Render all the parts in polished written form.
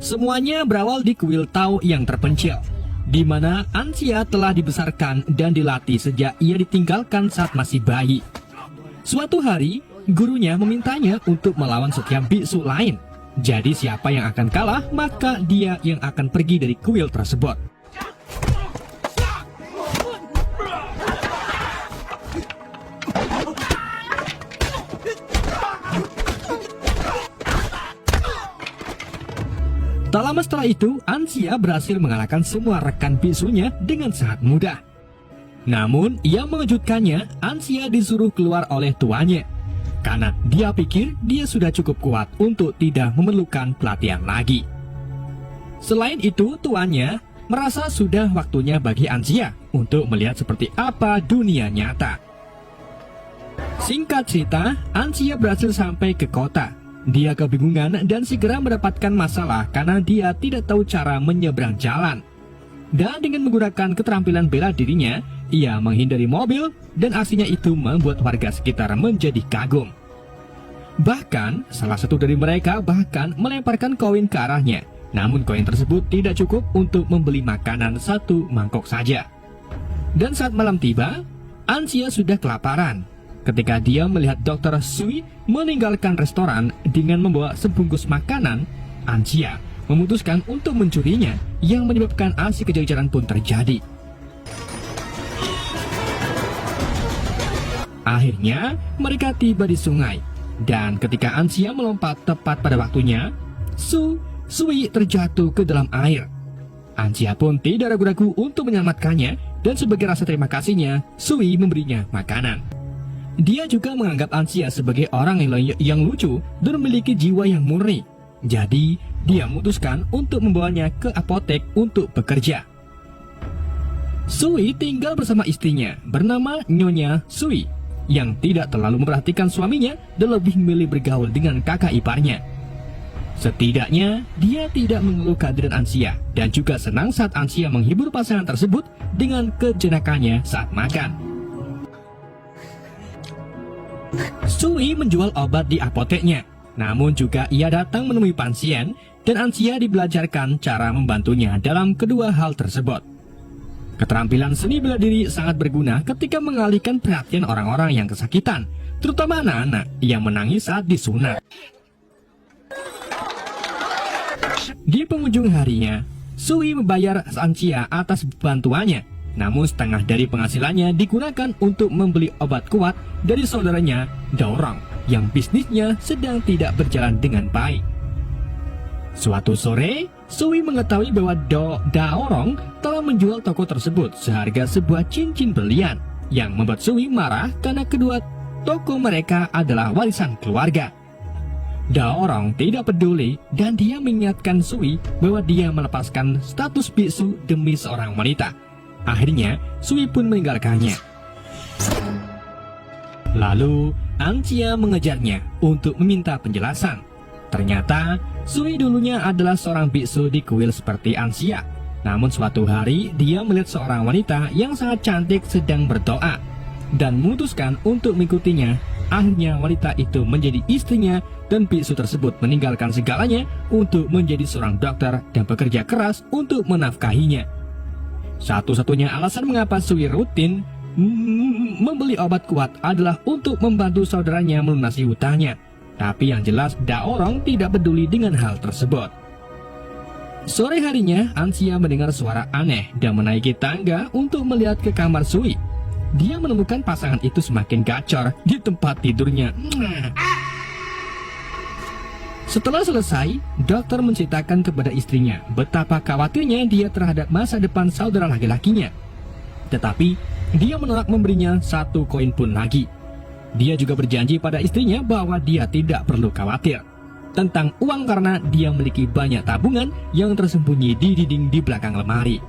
Semuanya berawal di kuil Tao yang terpencil, di mana Anxia telah dibesarkan dan dilatih sejak ia ditinggalkan saat masih bayi. Suatu hari, gurunya memintanya untuk melawan setiap biksu lain. Jadi siapa yang akan kalah, maka dia yang akan pergi dari kuil tersebut. Tak lama setelah itu, Anxia berhasil mengalahkan semua rekan biksunya dengan sangat mudah. Namun, yang mengejutkannya, Anxia disuruh keluar oleh tuannya. Karena dia pikir dia sudah cukup kuat untuk tidak memerlukan pelatihan lagi. Selain itu, tuannya merasa sudah waktunya bagi Anxia untuk melihat seperti apa dunia nyata. Singkat cerita, Anxia berhasil sampai ke kota. Dia kebingungan dan segera mendapatkan masalah karena dia tidak tahu cara menyeberang jalan. Dan dengan menggunakan keterampilan bela dirinya, ia menghindari mobil dan aksinya itu membuat warga sekitar menjadi kagum. Bahkan, salah satu dari mereka bahkan melemparkan koin ke arahnya. Namun koin tersebut tidak cukup untuk membeli makanan satu mangkok saja. Dan saat malam tiba, Anxia sudah kelaparan. Ketika dia melihat Dr. Sui meninggalkan restoran dengan membawa sebungkus makanan, Anxia memutuskan untuk mencurinya, yang menyebabkan aksi kejar-kejaran pun terjadi. Akhirnya, mereka tiba di sungai, dan ketika Anxia melompat tepat pada waktunya, Sui terjatuh ke dalam air. Anxia pun tidak ragu-ragu untuk menyelamatkannya, dan sebagai rasa terima kasihnya, Sui memberinya makanan. Dia juga menganggap Anxia sebagai orang yang lucu dan memiliki jiwa yang murni. Jadi, dia memutuskan untuk membawanya ke apotek untuk bekerja. Sui tinggal bersama istrinya bernama Nyonya Sui, yang tidak terlalu memperhatikan suaminya dan lebih memilih bergaul dengan kakak iparnya. Setidaknya, dia tidak mengeluh kehadiran Anxia dan juga senang saat Anxia menghibur pasangan tersebut dengan kejenakannya saat makan. Sui menjual obat di apoteknya, namun juga ia datang menemui pasien dan Anxia dibelajarkan cara membantunya dalam kedua hal tersebut. Keterampilan seni bela diri sangat berguna ketika mengalihkan perhatian orang-orang yang kesakitan, terutama anak-anak yang menangis saat disunat. Di penghujung harinya, Sui membayar Anxia atas bantuannya. Namun setengah dari penghasilannya digunakan untuk membeli obat kuat dari saudaranya Daorong yang bisnisnya sedang tidak berjalan dengan baik. Suatu sore, Sui mengetahui bahwa Daorong telah menjual toko tersebut seharga sebuah cincin berlian, yang membuat Sui marah karena kedua toko mereka adalah warisan keluarga. Daorong tidak peduli dan dia mengingatkan Sui bahwa dia melepaskan status biksu demi seorang wanita. Akhirnya, Sui pun meninggalkannya. Lalu, Anxia mengejarnya untuk meminta penjelasan. Ternyata, Sui dulunya adalah seorang biksu di kuil seperti Anxia. Namun suatu hari, dia melihat seorang wanita yang sangat cantik sedang berdoa dan memutuskan untuk mengikutinya. Akhirnya, wanita itu menjadi istrinya dan biksu tersebut meninggalkan segalanya untuk menjadi seorang dokter dan bekerja keras untuk menafkahinya. Satu-satunya alasan mengapa Sui rutin membeli obat kuat adalah untuk membantu saudaranya melunasi hutangnya. Tapi yang jelas Daorong tidak peduli dengan hal tersebut. Sore harinya, Anxia mendengar suara aneh dan menaiki tangga untuk melihat ke kamar Sui. Dia menemukan pasangan itu semakin gacor di tempat tidurnya. Setelah selesai, dokter menceritakan kepada istrinya betapa khawatirnya dia terhadap masa depan saudara laki-lakinya. Tetapi, dia menolak memberinya satu koin pun lagi. Dia juga berjanji pada istrinya bahwa dia tidak perlu khawatir tentang uang karena dia memiliki banyak tabungan yang tersembunyi di dinding di belakang lemari.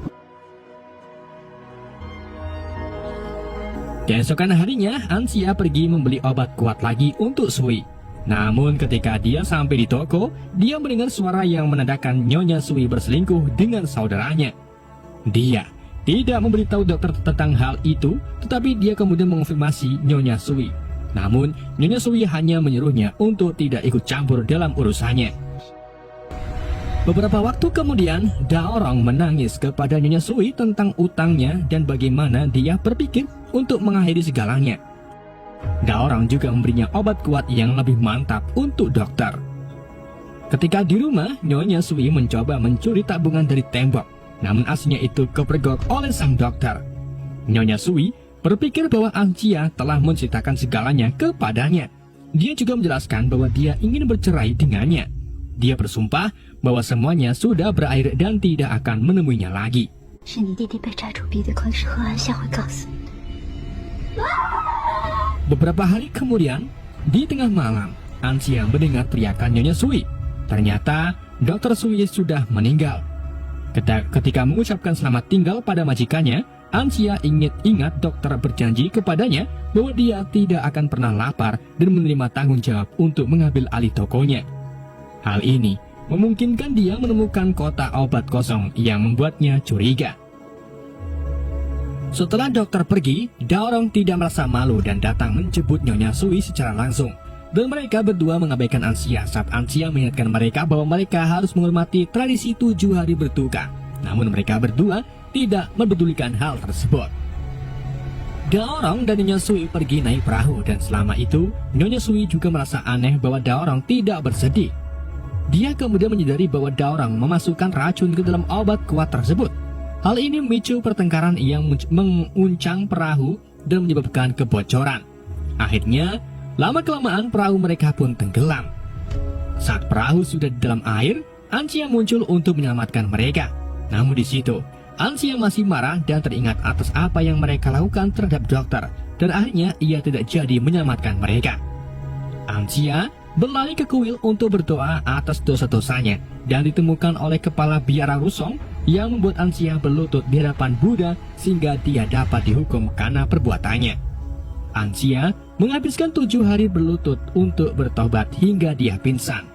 Keesokan harinya, Anxia pergi membeli obat kuat lagi untuk Sui. Namun ketika dia sampai di toko, dia mendengar suara yang menandakan Nyonya Sui berselingkuh dengan saudaranya. Dia tidak memberitahu dokter tentang hal itu, tetapi dia kemudian mengonfirmasi Nyonya Sui. Namun, Nyonya Sui hanya menyuruhnya untuk tidak ikut campur dalam urusannya. Beberapa waktu kemudian, Daorong menangis kepada Nyonya Sui tentang utangnya dan bagaimana dia berpikir untuk mengakhiri segalanya. Daorong juga memberinya obat kuat yang lebih mantap untuk dokter. Ketika di rumah, Nyonya Sui mencoba mencuri tabungan dari tembok, namun aslinya itu kepergok oleh sang dokter. Nyonya Sui berpikir bahwa Angcia telah menceritakan segalanya kepadanya. Dia juga menjelaskan bahwa dia ingin bercerai dengannya. Dia bersumpah bahwa semuanya sudah berakhir dan tidak akan menemuinya lagi. Beberapa hari kemudian, di tengah malam, Angcia mendengar teriakan Nyonya Sui. Ternyata, Dr. Sui sudah meninggal. Ketika mengucapkan selamat tinggal pada majikannya, Angcia ingat dokter berjanji kepadanya bahwa dia tidak akan pernah lapar dan menerima tanggung jawab untuk mengambil alih tokonya. Hal ini memungkinkan dia menemukan kotak obat kosong yang membuatnya curiga. Setelah dokter pergi, Daorong tidak merasa malu dan datang menjemput Nyonya Sui secara langsung. Dan mereka berdua mengabaikan Angcia saat Angcia mengingatkan mereka bahwa mereka harus menghormati tradisi 7 hari berduka. Namun mereka berdua tidak mempedulikan hal tersebut. Daorong dan Nyonya Sui pergi naik perahu dan selama itu, Nyonya Sui juga merasa aneh bahwa Daorong tidak bersedih. Dia kemudian menyadari bahwa Daorong memasukkan racun ke dalam obat kuat tersebut. Hal ini memicu pertengkaran yang menguncang perahu dan menyebabkan kebocoran. Akhirnya, lama-kelamaan perahu mereka pun tenggelam. Saat perahu sudah di dalam air, Angcia muncul untuk menyelamatkan mereka. Namun di situ, Angcia masih marah dan teringat atas apa yang mereka lakukan terhadap dokter, dan akhirnya ia tidak jadi menyelamatkan mereka. Angcia berlari ke kuil untuk berdoa atas dosa-dosanya dan ditemukan oleh kepala biara Rusong yang membuat Angcia berlutut di hadapan Buddha sehingga dia dapat dihukum karena perbuatannya. Angcia menghabiskan 7 hari berlutut untuk bertobat hingga dia pingsan.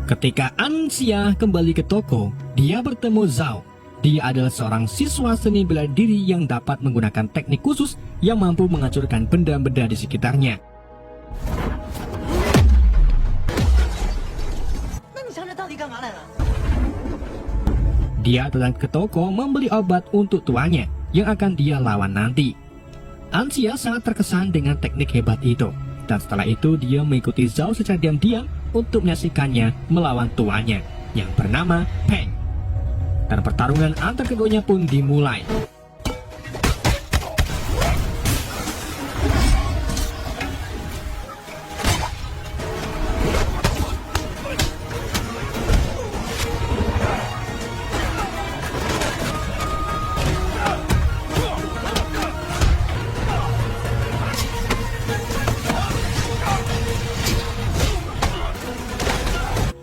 Ketika Angcia kembali ke toko, dia bertemu Zhao. Dia adalah seorang siswa seni bela diri yang dapat menggunakan teknik khusus yang mampu menghancurkan benda-benda di sekitarnya. Dia datang ke toko membeli obat untuk tuanya yang akan dia lawan nanti. Angcia sangat terkesan dengan teknik hebat itu, dan setelah itu dia mengikuti Zhao secara diam-diam untuk menyaksikannya melawan tuanya yang bernama Peng. Dan pertarungan antar keduanya pun dimulai.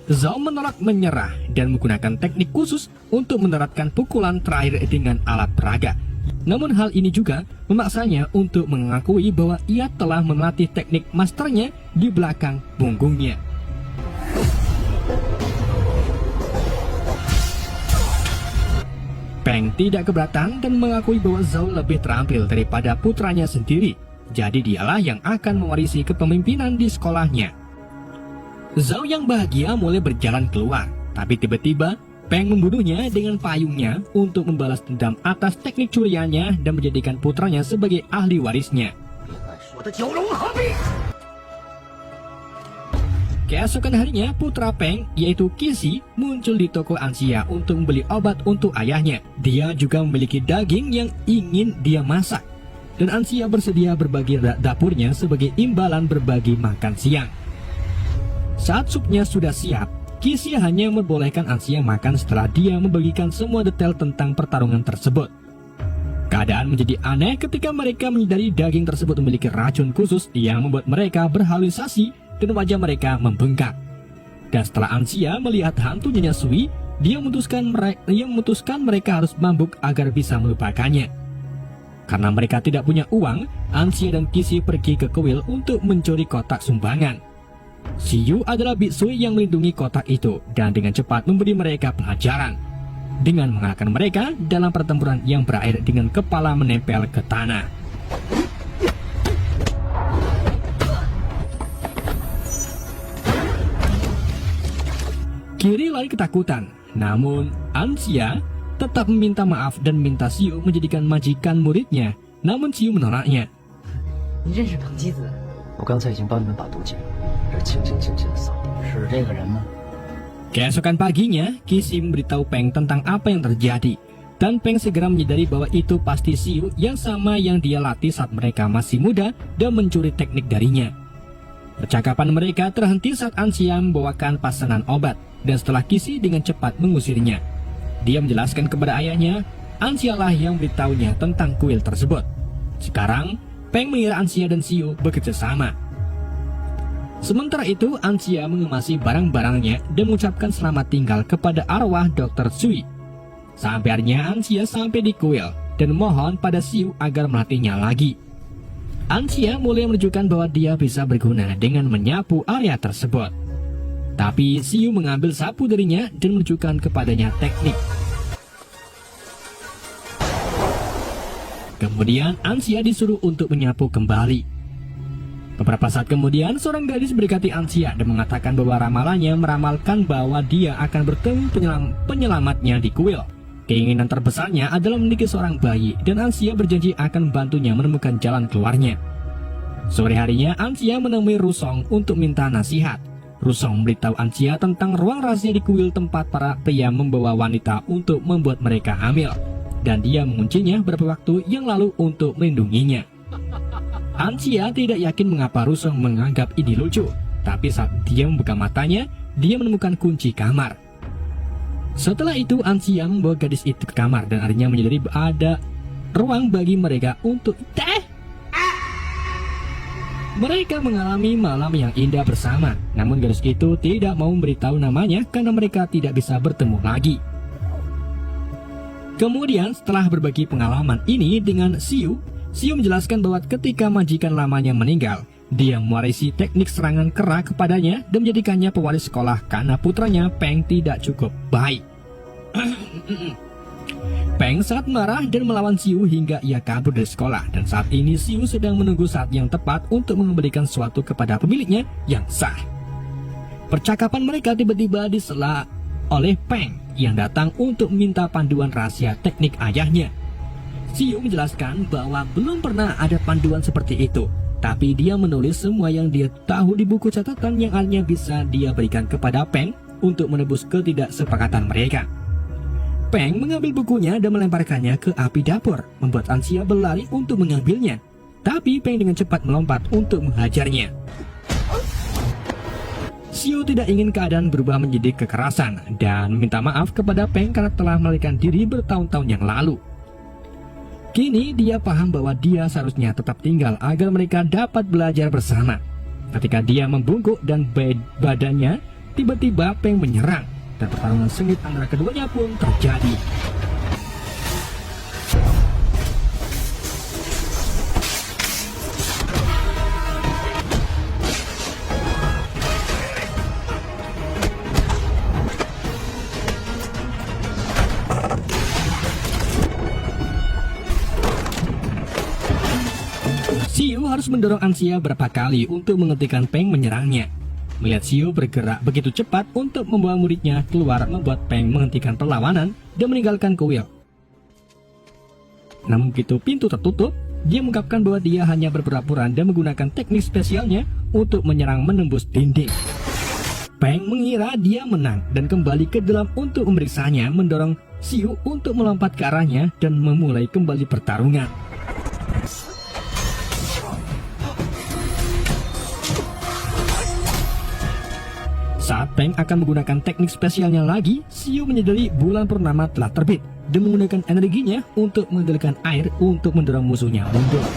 Zhao menolak menyerah dan menggunakan teknik khusus untuk meneratkan pukulan terakhir dengan alat peraga. Namun hal ini juga memaksanya untuk mengakui bahwa ia telah melatih teknik masternya di belakang punggungnya. Peng tidak keberatan dan mengakui bahwa Zhao lebih terampil daripada putranya sendiri. Jadi dialah yang akan mewarisi kepemimpinan di sekolahnya. Zhao yang bahagia mulai berjalan keluar, tapi tiba-tiba Peng membunuhnya dengan payungnya untuk membalas dendam atas teknik curiannya dan menjadikan putranya sebagai ahli warisnya. Keesokan harinya, putra Peng, yaitu Qixi, muncul di toko Angcia untuk membeli obat untuk ayahnya. Dia juga memiliki daging yang ingin dia masak, dan Angcia bersedia berbagi dapurnya sebagai imbalan berbagi makan siang. Saat supnya sudah siap, Qixi hanya membolehkan Angcia makan setelah dia membagikan semua detail tentang pertarungan tersebut. Keadaan menjadi aneh ketika mereka menyadari daging tersebut memiliki racun khusus yang membuat mereka berhalusinasi dan wajah mereka membengkak. Dan setelah Angcia melihat hantu Nyonya Sui, dia memutuskan mereka harus mabuk agar bisa melupakannya. Karena mereka tidak punya uang, Angcia dan Qixi pergi ke kuil untuk mencuri kotak sumbangan. Xiyu adalah biksu yang melindungi kotak itu dan dengan cepat memberi mereka pelajaran dengan mengalahkan mereka dalam pertempuran yang berakhir dengan kepala menempel ke tanah. Kiri lari ketakutan, namun Anxia tetap meminta maaf dan minta Xiu menjadikan majikan muridnya, namun Xiu menolaknya. 你认识彭基子？我刚才已经帮你们把毒解了，这是清清的扫地。是这个人吗？ Keesokan paginya, Qixi memberitahu Peng tentang apa yang terjadi, dan Peng segera menyadari bahwa itu pasti Xiu yang sama yang dia latih saat mereka masih muda dan mencuri teknik darinya. Percakapan mereka terhenti saat Anxia membawakan pesanan obat, dan setelah Qixi dengan cepat mengusirnya. Dia menjelaskan kepada ayahnya, Anxia lah yang memberitahunya tentang kuil tersebut. Sekarang, Peng mengira Anxia dan Xiu bekerja sama. Sementara itu, Anxia mengemasi barang-barangnya dan mengucapkan selamat tinggal kepada arwah Dr. Sui. Sampai akhirnya Anxia sampai di kuil dan mohon pada Xiu agar melatihnya lagi. Anxia mulai menunjukkan bahwa dia bisa berguna dengan menyapu area tersebut. Tapi Xiu mengambil sapu darinya dan menunjukkan kepadanya teknik. Kemudian Anxia disuruh untuk menyapu kembali. Beberapa saat kemudian, seorang gadis mendekati Anxia dan mengatakan bahwa ramalannya meramalkan bahwa dia akan bertemu penyelamatnya di kuil. Keinginan terbesarnya adalah memiliki seorang bayi, dan Anxia berjanji akan membantunya menemukan jalan keluarnya. Sore harinya, Anxia menemui Rusong untuk minta nasihat. Rusong memberitahu Anxia tentang ruang rahasia di kuil tempat para pria membawa wanita untuk membuat mereka hamil, dan dia menguncinya beberapa waktu yang lalu untuk melindunginya. Anxia tidak yakin mengapa Rusong menganggap ini lucu, tapi saat dia membuka matanya, dia menemukan kunci kamar. Setelah itu, Anxia membawa gadis itu ke kamar dan akhirnya menyadari ada ruang bagi mereka untuk Mereka mengalami malam yang indah bersama, namun gadis itu tidak mau memberitahu namanya karena mereka tidak bisa bertemu lagi. Kemudian setelah berbagi pengalaman ini dengan Xiu menjelaskan bahwa ketika majikan lamanya meninggal, dia mewarisi teknik serangan kera kepadanya dan menjadikannya pewaris sekolah karena putranya Peng tidak cukup baik. Peng sangat marah dan melawan Xiu hingga ia kabur dari sekolah, dan saat ini Xiu sedang menunggu saat yang tepat untuk mengembalikan sesuatu kepada pemiliknya yang sah. Percakapan mereka tiba-tiba disela oleh Peng yang datang untuk meminta panduan rahasia teknik ayahnya. Xiu menjelaskan bahwa belum pernah ada panduan seperti itu, tapi dia menulis semua yang dia tahu di buku catatan yang hanya bisa dia berikan kepada Peng untuk menebus ketidaksepakatan mereka. Peng mengambil bukunya dan melemparkannya ke api dapur, membuat Anxia berlari untuk mengambilnya. Tapi Peng dengan cepat melompat untuk menghajarnya. Xiu tidak ingin keadaan berubah menjadi kekerasan dan meminta maaf kepada Peng karena telah melarikan diri bertahun-tahun yang lalu. Kini dia paham bahwa dia seharusnya tetap tinggal agar mereka dapat belajar bersama. Ketika dia membungkuk dan badannya, tiba-tiba Peng menyerang, dan pertarungan sengit antara keduanya pun terjadi. Xiu harus mendorong Anxia berapa kali untuk menghentikan Peng menyerangnya. Melihat Xiu bergerak begitu cepat untuk membawa muridnya keluar membuat Peng menghentikan perlawanan dan meninggalkan kuil. Namun begitu pintu tertutup, dia mengungkapkan bahwa dia hanya berpura-pura dan menggunakan teknik spesialnya untuk menyerang menembus dinding. Peng mengira dia menang dan kembali ke dalam untuk memeriksanya, mendorong Xiu untuk melompat ke arahnya dan memulai kembali pertarungan. Saat Peng akan menggunakan teknik spesialnya lagi, Xiu menyadari bulan purnama telah terbit dan menggunakan energinya untuk mengendalikan air untuk mendorong musuhnya mundur.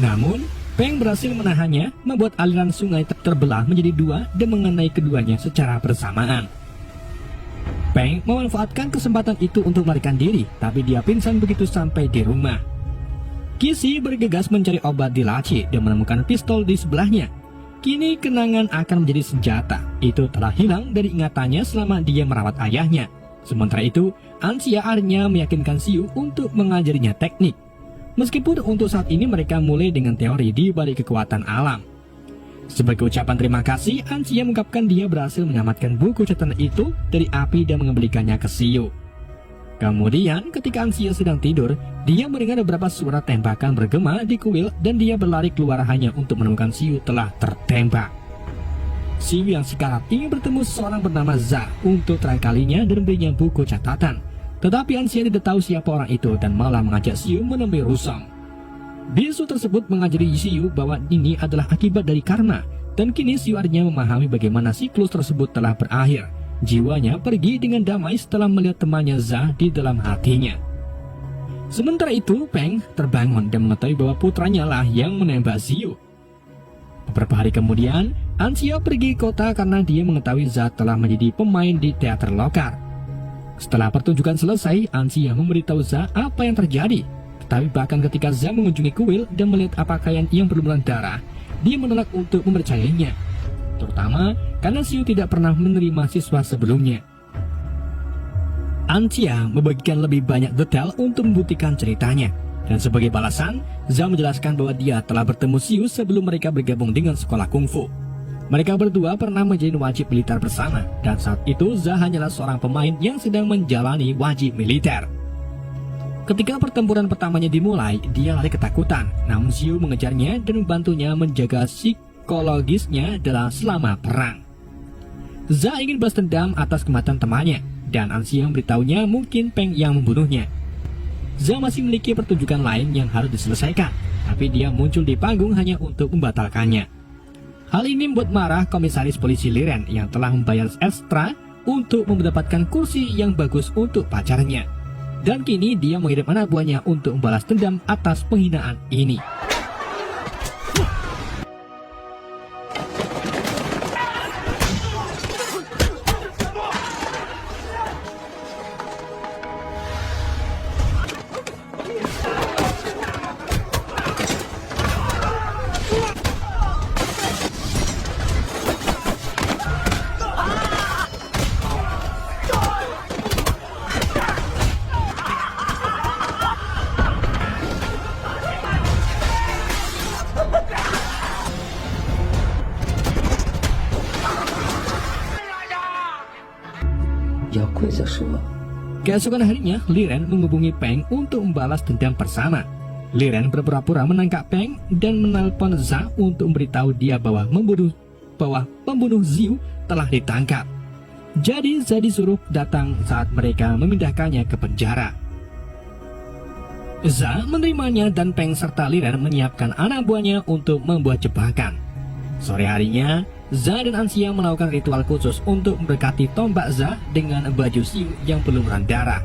Namun, Peng berhasil menahannya, membuat aliran sungai terbelah menjadi dua dan mengenai keduanya secara bersamaan. Peng memanfaatkan kesempatan itu untuk melarikan diri, tapi dia pingsan begitu sampai di rumah. Qixi bergegas mencari obat di laci dan menemukan pistol di sebelahnya. Kini kenangan akan menjadi senjata. Itu telah hilang dari ingatannya selama dia merawat ayahnya. Sementara itu, Anxia akhirnya meyakinkan Xiu untuk mengajarinya teknik. Meskipun untuk saat ini mereka mulai dengan teori di balik kekuatan alam. Sebagai ucapan terima kasih, Anxia mengungkapkan dia berhasil menyelamatkan buku catatan itu dari api dan mengembalikannya ke Xiu. Kemudian, ketika Anxia sedang tidur, dia mendengar beberapa suara tembakan bergema di kuil dan dia berlari keluar hanya untuk menemukan Xiu telah tertembak. Xiu yang sekarat ingin bertemu seseorang bernama Za untuk terakhir kalinya dan memberinya buku catatan. Tetapi Anxia tidak tahu siapa orang itu dan malah mengajak Xiu menemui Rusong. Bisu tersebut mengajari Xiu bahwa ini adalah akibat dari karma, dan kini Xiu akhirnya memahami bagaimana siklus tersebut telah berakhir. Jiwanya pergi dengan damai setelah melihat temannya Za di dalam hatinya. Sementara itu, Peng terbangun dan mengetahui bahwa putranya lah yang menembak Xiu. Beberapa hari kemudian, Anxia pergi ke kota karena dia mengetahui Za telah menjadi pemain di teater lokal. Setelah pertunjukan selesai, Anxia memberitahu Za apa yang terjadi. Tetapi bahkan ketika Za mengunjungi kuil dan melihat pakaian yang berlumuran darah, dia menolak untuk mempercayainya. Terutama karena Xiu tidak pernah menerima siswa sebelumnya. Anxia membagikan lebih banyak detail untuk membuktikan ceritanya. Dan sebagai balasan, Za menjelaskan bahwa dia telah bertemu Xiu sebelum mereka bergabung dengan sekolah kungfu. Mereka berdua pernah menjadi wajib militer bersama, dan saat itu Za hanyalah seorang pemain yang sedang menjalani wajib militer. Ketika pertempuran pertamanya dimulai, dia lari ketakutan, namun Xiu mengejarnya dan membantunya menjaga psikologisnya selama perang. Za ingin balas dendam atas kematian temannya, dan Anxia memberitahunya mungkin Peng yang membunuhnya. Za masih memiliki pertunjukan lain yang harus diselesaikan, tapi dia muncul di panggung hanya untuk membatalkannya. Hal ini membuat marah komisaris polisi Liren yang telah membayar ekstra untuk mendapatkan kursi yang bagus untuk pacarnya. Dan kini dia mengirim anak buahnya untuk membalas dendam atas penghinaan ini. Keesokan harinya, Liren menghubungi Peng untuk membalas dendam bersama. Liren berpura-pura menangkap Peng dan menelpon Za untuk memberitahu dia bahwa pembunuh Xiu telah ditangkap. Jadi Za disuruh datang saat mereka memindahkannya ke penjara. Za menerimanya dan Peng serta Liren menyiapkan anak buahnya untuk membuat jebakan. Sore harinya, Za dan Anxia melakukan ritual khusus untuk memberkati tombak Za dengan baju Xiu yang berlumuran darah.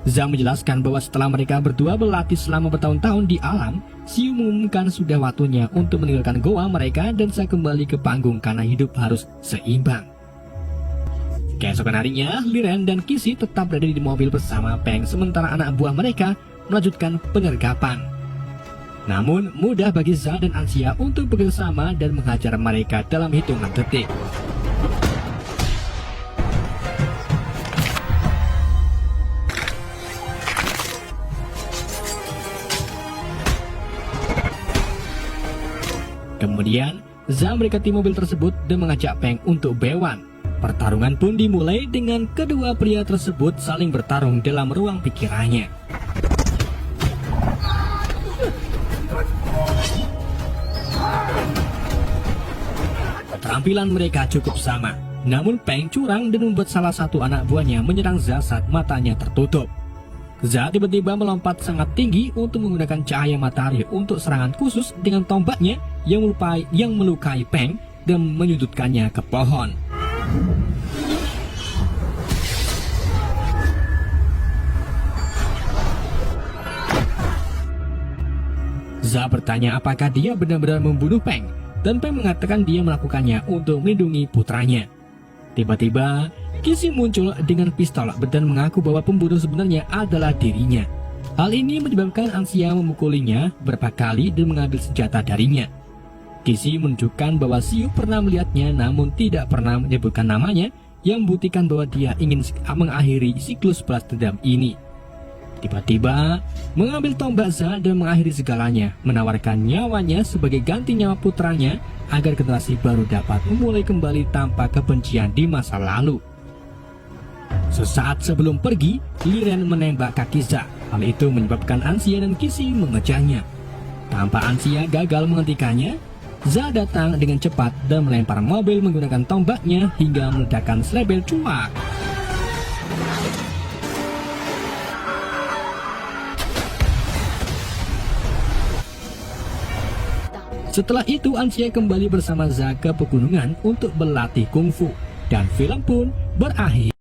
Za menjelaskan bahwa setelah mereka berdua berlatih selama bertahun-tahun di alam, Xiu mengumumkan sudah waktunya untuk meninggalkan goa mereka dan Za kembali ke panggung karena hidup harus seimbang. Keesokan harinya, Liren dan Kisi tetap berada di mobil bersama Peng sementara anak buah mereka melanjutkan penyergapan. Namun, mudah bagi Za dan Anxia untuk bekerjasama dan menghajar mereka dalam hitungan detik. Kemudian, Za mendekati mobil tersebut dan mengajak Peng untuk bewan. Pertarungan pun dimulai dengan kedua pria tersebut saling bertarung dalam ruang pikirannya. Keterampilan mereka cukup sama, namun Peng curang dan membuat salah satu anak buahnya menyerang Za saat matanya tertutup. Za tiba-tiba melompat sangat tinggi untuk menggunakan cahaya matahari untuk serangan khusus dengan tombaknya yang melukai Peng dan menyudutkannya ke pohon. Za bertanya apakah dia benar-benar membunuh Peng, dan Peng mengatakan dia melakukannya untuk melindungi putranya. Tiba-tiba, Kisi muncul dengan pistol dan mengaku bahwa pembunuh sebenarnya adalah dirinya. Hal ini menyebabkan Anxia memukulinya beberapa kali dan mengambil senjata darinya. Kisi menunjukkan bahwa Xiu pernah melihatnya namun tidak pernah menyebutkan namanya, yang membuktikan bahwa dia ingin mengakhiri siklus balas dendam ini. Tiba-tiba mengambil tombak Za dan mengakhiri segalanya, menawarkan nyawanya sebagai ganti nyawa putranya agar generasi baru dapat memulai kembali tanpa kebencian di masa lalu. Sesaat sebelum pergi, Li Ren menembak kaki Za. Hal itu menyebabkan Anxia dan Qixi mengejarnya. Tanpa Anxia gagal menghentikannya, Za datang dengan cepat dan melempar mobil menggunakan tombaknya hingga meledakkan slebel cuak. Setelah itu Anxia kembali bersama Za ke pegunungan untuk berlatih kungfu dan film pun berakhir.